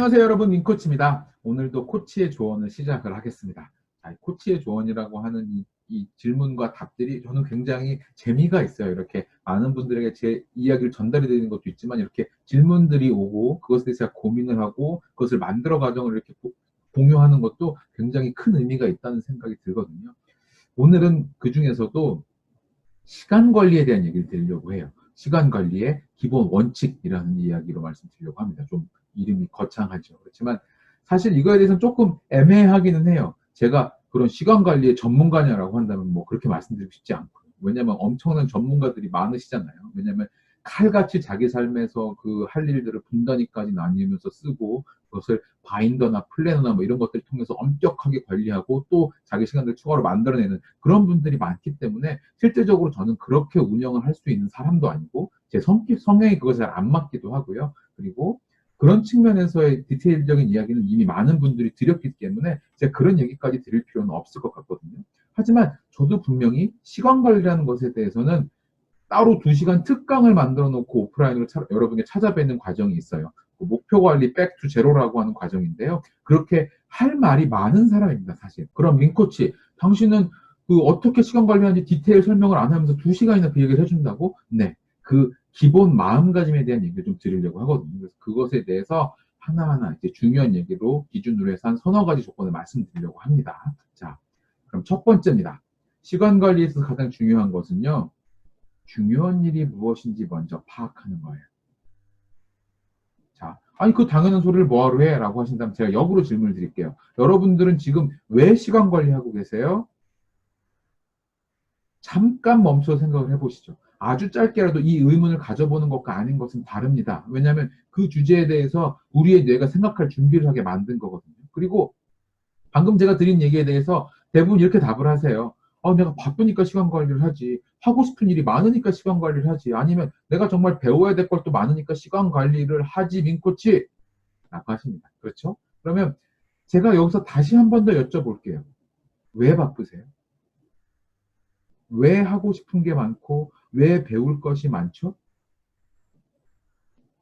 안녕하세요 여러분, 민코치입니다. 오늘도 코치의 조언을 시작을 하겠습니다. 자, 코치의 조언이라고 하는 이 질문과 답들이 저는 굉장히 재미가 있어요. 이렇게 많은 분들에게 제 이야기를 전달해 드리는 것도 있지만, 이렇게 질문들이 오고 그것에 대해서 제가 고민을 하고 그것을 만들어 과정을 이렇게 공유하는 것도 굉장히 큰 의미가 있다는 생각이 들거든요. 오늘은 그 중에서도 시간 관리에 대한 얘기를 드리려고 해요. 시간 관리의 기본 원칙이라는 이야기로 말씀드리려고 합니다. 좀 이름이 거창하죠. 그렇지만 사실 이거에 대해서는 조금 애매하기는 해요. 제가 그런 시간 관리의 전문가냐라고 한다면 뭐 그렇게 말씀드리고 싶지 않고요. 왜냐하면 엄청난 전문가들이 많으시잖아요. 왜냐하면 칼같이 자기 삶에서 그 할 일들을 분단위까지 나뉘면서 쓰고, 그것을 바인더나 플래너나 뭐 이런 것들을 통해서 엄격하게 관리하고 또 자기 시간을 추가로 만들어내는 그런 분들이 많기 때문에, 실제적으로 저는 그렇게 운영을 할 수 있는 사람도 아니고 제 성향이 그것에 잘 안 맞기도 하고요. 그리고 그런 측면에서의 디테일적인 이야기는 이미 많은 분들이 드렸기 때문에 제가 그런 얘기까지 드릴 필요는 없을 것 같거든요. 하지만 저도 분명히 시간 관리라는 것에 대해서는 따로 2시간 특강을 만들어 놓고 오프라인으로 여러분께 찾아뵙는 과정이 있어요. 그 목표 관리 백투 제로라고 하는 과정인데요. 그렇게 할 말이 많은 사람입니다, 사실. 그럼 민코치, 당신은 그 어떻게 시간 관리하는지 디테일 설명을 안 하면서 2시간이나 그 얘기를 해준다고? 네. 그 기본 마음가짐에 대한 얘기를 좀 드리려고 하거든요. 그래서 그것에 대해서 하나하나 이제 중요한 얘기로 기준으로 해서 한 서너 가지 조건을 말씀드리려고 합니다. 자, 그럼 첫 번째입니다. 시간 관리에서 가장 중요한 것은요, 중요한 일이 무엇인지 먼저 파악하는 거예요. 자, 아니 그 당연한 소리를 뭐하러 해? 라고 하신다면 제가 역으로 질문을 드릴게요. 여러분들은 지금 왜 시간 관리하고 계세요? 잠깐 멈춰서 생각을 해보시죠. 아주 짧게라도 이 의문을 가져보는 것과 아닌 것은 다릅니다. 왜냐하면 그 주제에 대해서 우리의 뇌가 생각할 준비를 하게 만든 거거든요. 그리고 방금 제가 드린 얘기에 대해서 대부분 이렇게 답을 하세요. 내가 바쁘니까 시간 관리를 하지. 하고 싶은 일이 많으니까 시간 관리를 하지. 아니면 내가 정말 배워야 될 것도 많으니까 시간 관리를 하지, 민코치. 라고 하십니다. 그렇죠? 그러면 제가 여기서 다시 한 번 더 여쭤볼게요. 왜 바쁘세요? 왜 하고 싶은 게 많고 왜 배울 것이 많죠?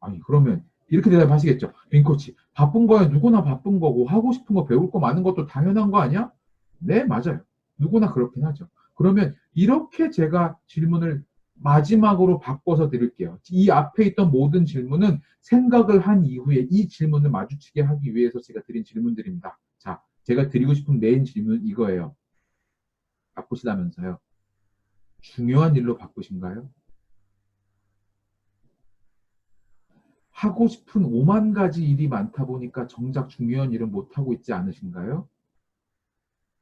아니, 그러면 이렇게 대답하시겠죠. 민코치, 바쁜 거야 누구나 바쁜 거고 하고 싶은 거 배울 거 많은 것도 당연한 거 아니야? 네, 맞아요. 누구나 그렇긴 하죠. 그러면 이렇게 제가 질문을 마지막으로 바꿔서 드릴게요. 이 앞에 있던 모든 질문은 생각을 한 이후에 이 질문을 마주치게 하기 위해서 제가 드린 질문들입니다. 자, 제가 드리고 싶은 메인 질문은 이거예요. 바쁘시다면서요. 중요한 일로 바쁘신가요? 하고 싶은 5만 가지 일이 많다 보니까 정작 중요한 일은 못하고 있지 않으신가요?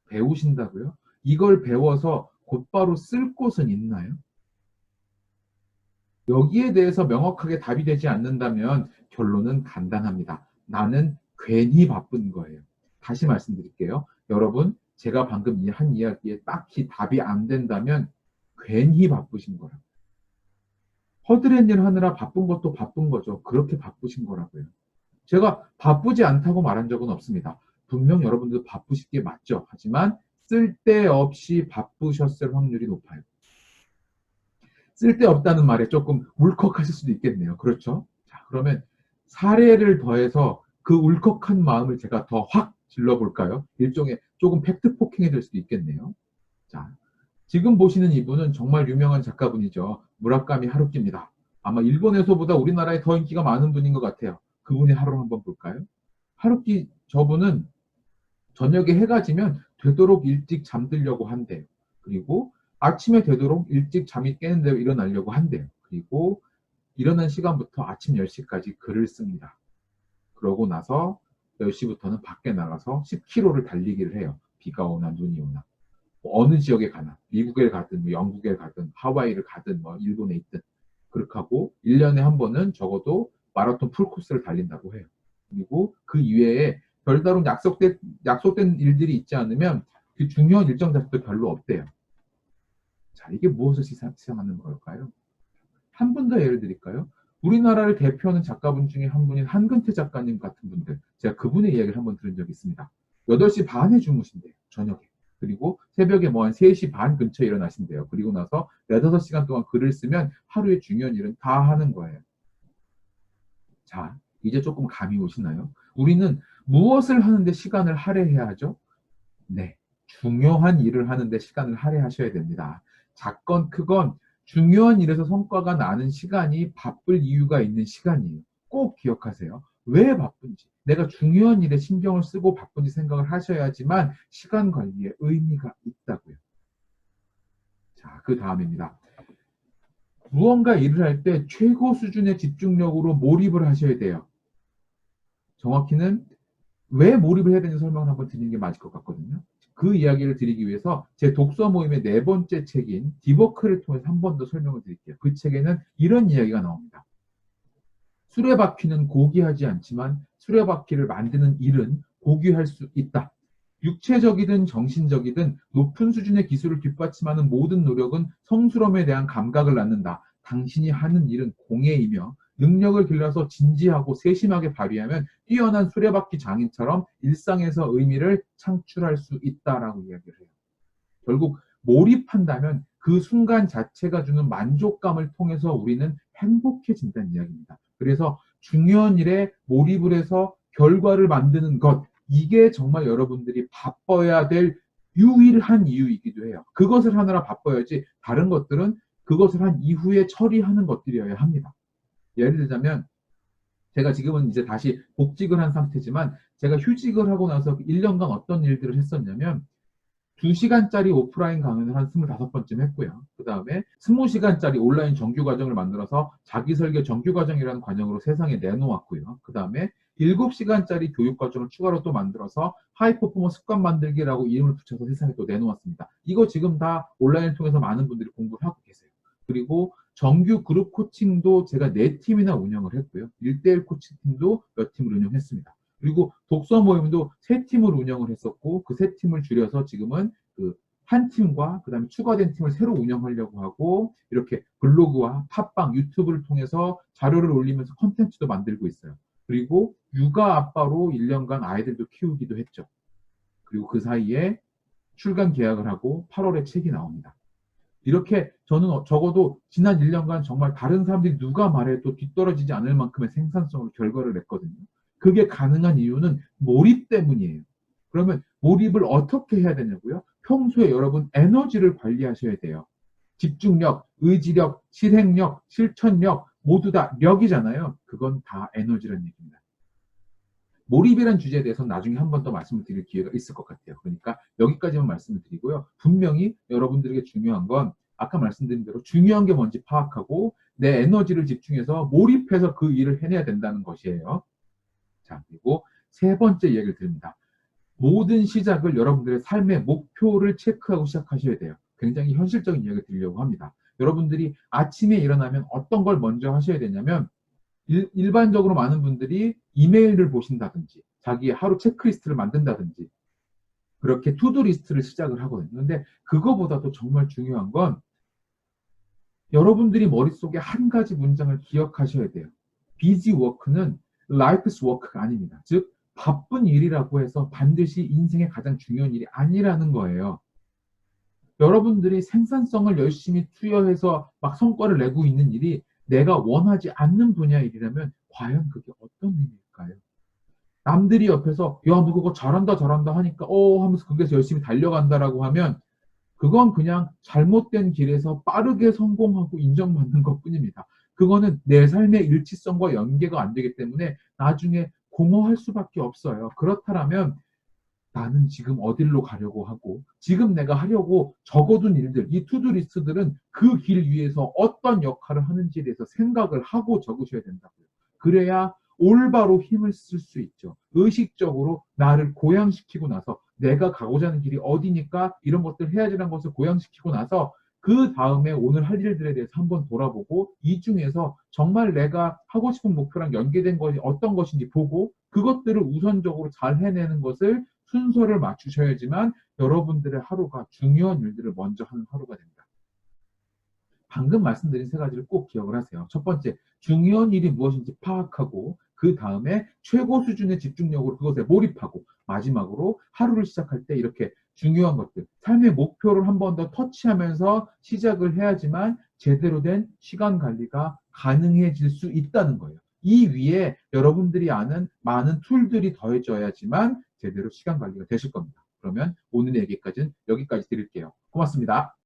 배우신다고요? 이걸 배워서 곧바로 쓸 곳은 있나요? 여기에 대해서 명확하게 답이 되지 않는다면 결론은 간단합니다. 나는 괜히 바쁜 거예요. 다시 말씀드릴게요. 여러분, 제가 방금 한 이야기에 딱히 답이 안 된다면 괜히 바쁘신 거라고. 허드렛 일 하느라 바쁜 것도 바쁜 거죠. 그렇게 바쁘신 거라고요. 제가 바쁘지 않다고 말한 적은 없습니다. 분명 여러분들도 바쁘실 게 맞죠. 하지만 쓸데없이 바쁘셨을 확률이 높아요. 쓸데없다는 말에 조금 울컥하실 수도 있겠네요. 그렇죠? 자, 그러면 사례를 더해서 그 울컥한 마음을 제가 더 확 질러볼까요? 일종의 조금 팩트 포킹이 될 수도 있겠네요. 자, 지금 보시는 이분은 정말 유명한 작가분이죠. 무라카미 하루키입니다. 아마 일본에서보다 우리나라에 더 인기가 많은 분인 것 같아요. 그분의 하루를 한번 볼까요? 하루키 저분은 저녁에 해가 지면 되도록 일찍 잠들려고 한대요. 그리고 아침에 되도록 일찍 잠이 깨는 대로 일어나려고 한대요. 그리고 일어난 시간부터 아침 10시까지 글을 씁니다. 그러고 나서 10시부터는 밖에 나가서 10km를 달리기를 해요. 비가 오나 눈이 오나. 어느 지역에 가나. 미국에 가든 뭐 영국에 가든 하와이를 가든 뭐 일본에 있든. 그렇게 하고 1년에 한 번은 적어도 마라톤 풀코스를 달린다고 해요. 그리고 그 이외에 별다른 약속된 일들이 있지 않으면 그 중요한 일정 자체도 별로 없대요. 자, 이게 무엇을 시사하는 걸까요? 한 분 더 예를 드릴까요? 우리나라를 대표하는 작가분 중에 한 분인 한근태 작가님 같은 분들, 제가 그분의 이야기를 한번 들은 적이 있습니다. 8시 반에 주무신대요, 저녁에. 그리고 새벽에 뭐 한 3시 반 근처에 일어나신대요. 그리고 나서 4~5시간 동안 글을 쓰면 하루의 중요한 일은 다 하는 거예요. 자, 이제 조금 감이 오시나요? 우리는 무엇을 하는데 시간을 할애해야 하죠? 네, 중요한 일을 하는데 시간을 할애하셔야 됩니다. 작건 크건 중요한 일에서 성과가 나는 시간이 바쁠 이유가 있는 시간이에요. 꼭 기억하세요. 왜 바쁜지, 내가 중요한 일에 신경을 쓰고 바쁜지 생각을 하셔야지만 시간 관리에 의미가 있다고요. 자, 그 다음입니다. 무언가 일을 할 때 최고 수준의 집중력으로 몰입을 하셔야 돼요. 정확히는 왜 몰입을 해야 되는지 설명을 한번 드리는 게 맞을 것 같거든요. 그 이야기를 드리기 위해서 제 독서 모임의 4번째 책인 디버크를 통해서 한 번 더 설명을 드릴게요. 그 책에는 이런 이야기가 나옵니다. 수레바퀴는 고귀하지 않지만 수레바퀴를 만드는 일은 고귀할 수 있다. 육체적이든 정신적이든 높은 수준의 기술을 뒷받침하는 모든 노력은 성스러움에 대한 감각을 낳는다. 당신이 하는 일은 공예이며 능력을 길러서 진지하고 세심하게 발휘하면 뛰어난 수레바퀴 장인처럼 일상에서 의미를 창출할 수 있다라고 이야기를 해요. 결국 몰입한다면 그 순간 자체가 주는 만족감을 통해서 우리는 행복해진다는 이야기입니다. 그래서 중요한 일에 몰입을 해서 결과를 만드는 것, 이게 정말 여러분들이 바빠야 될 유일한 이유이기도 해요. 그것을 하느라 바빠야지 다른 것들은 그것을 한 이후에 처리하는 것들이어야 합니다. 예를 들자면 제가 지금은 이제 다시 복직을 한 상태지만 제가 휴직을 하고 나서 1년간 어떤 일들을 했었냐면 2시간짜리 오프라인 강연을 한 25번쯤 했고요. 그 다음에 20시간짜리 온라인 정규 과정을 만들어서 자기 설계 정규 과정이라는 과정으로 세상에 내놓았고요. 그 다음에 7시간짜리 교육 과정을 추가로 또 만들어서 하이 퍼포먼스 습관 만들기라고 이름을 붙여서 세상에 또 내놓았습니다. 이거 지금 다 온라인을 통해서 많은 분들이 공부를 하고 계세요. 그리고 정규 그룹 코칭도 제가 4팀이나 운영을 했고요. 1대1 코칭 팀도 몇 팀을 운영했습니다. 그리고 독서 모임도 3팀을 운영을 했었고 그 3팀을 줄여서 지금은 그 한 팀과 그다음에 추가된 팀을 새로 운영하려고 하고 이렇게 블로그와 팟빵, 유튜브를 통해서 자료를 올리면서 콘텐츠도 만들고 있어요. 그리고 육아 아빠로 1년간 아이들도 키우기도 했죠. 그리고 그 사이에 출간 계약을 하고 8월에 책이 나옵니다. 이렇게 저는 적어도 지난 1년간 정말 다른 사람들이 누가 말해도 뒤떨어지지 않을 만큼의 생산성으로 결과를 냈거든요. 그게 가능한 이유는 몰입 때문이에요. 그러면 몰입을 어떻게 해야 되냐고요? 평소에 여러분 에너지를 관리하셔야 돼요. 집중력, 의지력, 실행력, 실천력 모두 다 력이잖아요. 그건 다 에너지라는 얘기입니다. 몰입이라는 주제에 대해서 나중에 한 번 더 말씀을 드릴 기회가 있을 것 같아요. 그러니까 여기까지만 말씀을 드리고요. 분명히 여러분들에게 중요한 건 아까 말씀드린 대로 중요한 게 뭔지 파악하고 내 에너지를 집중해서 몰입해서 그 일을 해내야 된다는 것이에요. 자, 그리고 3번째 이야기를 드립니다. 모든 시작을 여러분들의 삶의 목표를 체크하고 시작하셔야 돼요. 굉장히 현실적인 이야기를 드리려고 합니다. 여러분들이 아침에 일어나면 어떤 걸 먼저 하셔야 되냐면 일반적으로 많은 분들이 이메일을 보신다든지 자기의 하루 체크리스트를 만든다든지 그렇게 투두 리스트를 시작을 하거든요. 근데 그거보다도 정말 중요한 건 여러분들이 머릿속에 한 가지 문장을 기억하셔야 돼요. 비지 워크는 life's work가 아닙니다. 즉 바쁜 일이라고 해서 반드시 인생의 가장 중요한 일이 아니라는 거예요. 여러분들이 생산성을 열심히 투여해서 막 성과를 내고 있는 일이 내가 원하지 않는 분야의 일이라면 과연 그게 어떤 의미일까요? 남들이 옆에서 야, 너 그거 잘한다 잘한다 하니까 하면서 거기서 열심히 달려간다라고 하면 그건 그냥 잘못된 길에서 빠르게 성공하고 인정받는 것뿐입니다. 그거는 내 삶의 일치성과 연계가 안 되기 때문에 나중에 공허할 수밖에 없어요. 그렇다면 나는 지금 어디로 가려고 하고 지금 내가 하려고 적어둔 일들, 이 투두 리스트들은 그 길 위에서 어떤 역할을 하는지에 대해서 생각을 하고 적으셔야 된다고요. 그래야 올바로 힘을 쓸 수 있죠. 의식적으로 나를 고양시키고 나서 내가 가고자 하는 길이 어디니까 이런 것들 해야지라는 것을 고양시키고 나서 그 다음에 오늘 할 일들에 대해서 한번 돌아보고 이 중에서 정말 내가 하고 싶은 목표랑 연계된 것이 어떤 것인지 보고 그것들을 우선적으로 잘 해내는 것을 순서를 맞추셔야지만 여러분들의 하루가 중요한 일들을 먼저 하는 하루가 됩니다. 방금 말씀드린 3가지를 꼭 기억을 하세요. 첫 번째, 중요한 일이 무엇인지 파악하고 그 다음에 최고 수준의 집중력으로 그것에 몰입하고 마지막으로 하루를 시작할 때 이렇게 중요한 것들, 삶의 목표를 한 번 더 터치하면서 시작을 해야지만 제대로 된 시간 관리가 가능해질 수 있다는 거예요. 이 위에 여러분들이 아는 많은 툴들이 더해져야지만 제대로 시간 관리가 되실 겁니다. 그러면 오늘 얘기까지는 여기까지 드릴게요. 고맙습니다.